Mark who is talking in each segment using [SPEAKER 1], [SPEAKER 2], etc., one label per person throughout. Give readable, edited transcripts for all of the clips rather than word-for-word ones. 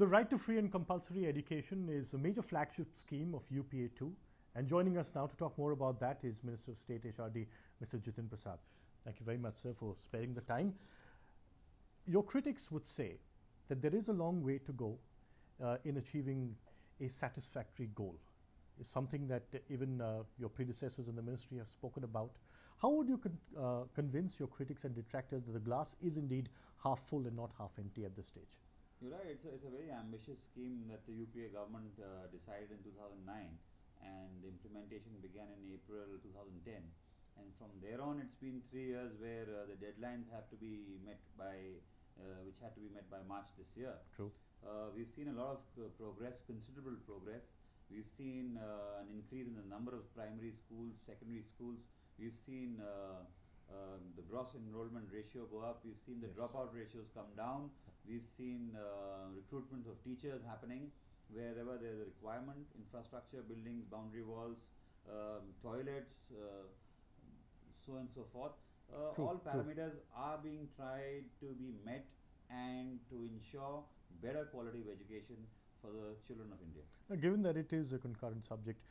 [SPEAKER 1] The right to free and compulsory education is a major flagship scheme of UPA-II. And joining us now to talk more about that is Minister of State HRD, Mr. Jitin Prasad. Thank you very much, sir, for sparing the time. Your critics would say that there is a long way to go in achieving a satisfactory goal. It's something that even your predecessors in the ministry have spoken about. How would you convince your critics and detractors that the glass is indeed half full and not half empty at this stage?
[SPEAKER 2] You're right, it's a very ambitious scheme that the UPA government decided in 2009, and the implementation began in April 2010. And from there on, it's been 3 years where the deadlines have to be met by, which had to be met by March this year.
[SPEAKER 1] True.
[SPEAKER 2] We've seen a lot of progress, considerable progress. We've seen an increase in the number of primary schools, secondary schools. We've seen the gross enrollment ratio go up. We've seen the dropout ratios come down. We've seen recruitment of teachers happening wherever there's a requirement, infrastructure, buildings, boundary walls, toilets, so on and so forth. All parameters are being tried to be met and to ensure better quality of education for the children of India.
[SPEAKER 1] Now, given that it is a concurrent subject,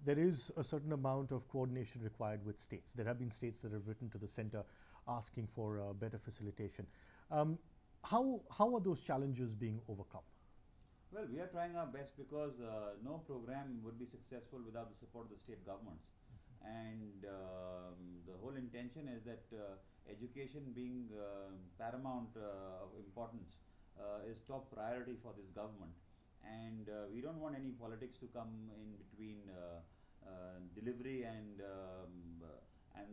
[SPEAKER 1] there is a certain amount of coordination required with states. There have been states that have written to the centre asking for better facilitation. How are those challenges being overcome?
[SPEAKER 2] Well, we are trying our best because no program would be successful without the support of the state governments. And the whole intention is that education being paramount of importance is top priority for this government. And we don't want any politics to come in between delivery and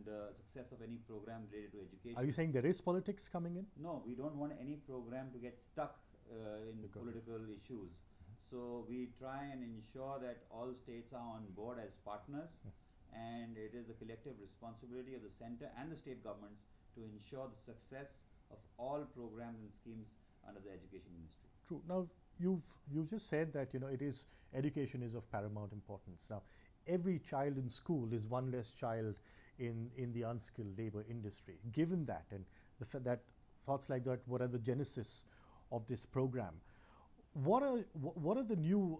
[SPEAKER 2] the success of any program related to education.
[SPEAKER 1] Are you saying there is politics coming in?
[SPEAKER 2] No, we don't want any program to get stuck in political issues. So we try and ensure that all states are on board as partners, and it is the collective responsibility of the centre and the state governments to ensure the success of all programs and schemes under the education ministry.
[SPEAKER 1] True. Now, you've just said that education is of paramount importance. Now, every child in school is one less child in the unskilled labour industry. Given that, and the fact that thoughts like that, what are the genesis of this program? What are the new?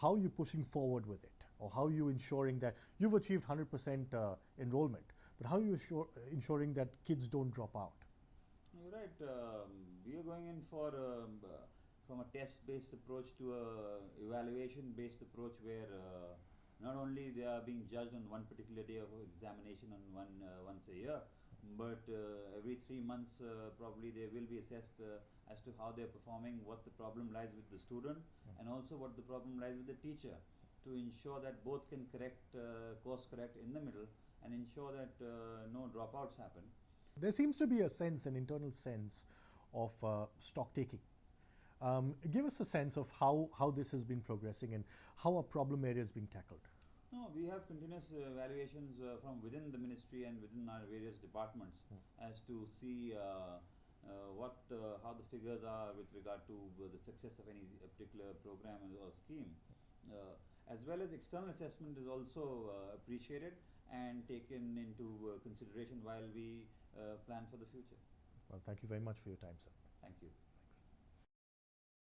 [SPEAKER 1] How are you pushing forward with it, or how are you ensuring that you've achieved 100% enrollment? But how are you ensuring that kids don't drop out?
[SPEAKER 2] You're right. We are going in for from a test-based approach to a evaluation-based approach, where not only they are being judged on one particular day of examination on once a year, but every 3 months probably they will be assessed as to how they are performing, what the problem lies with the student, and also what the problem lies with the teacher, to ensure that both can course correct in the middle and ensure that no dropouts happen.
[SPEAKER 1] There seems to be a sense, an internal sense of stock taking. Give us a sense of how this has been progressing and how are problem areas being tackled.
[SPEAKER 2] No, we have continuous evaluations from within the ministry and within our various departments as to see how the figures are with regard to the success of any particular program or scheme. As well as external assessment is also appreciated and taken into consideration while we plan for the future.
[SPEAKER 1] Well, thank you very much for your time, sir.
[SPEAKER 2] Thank you.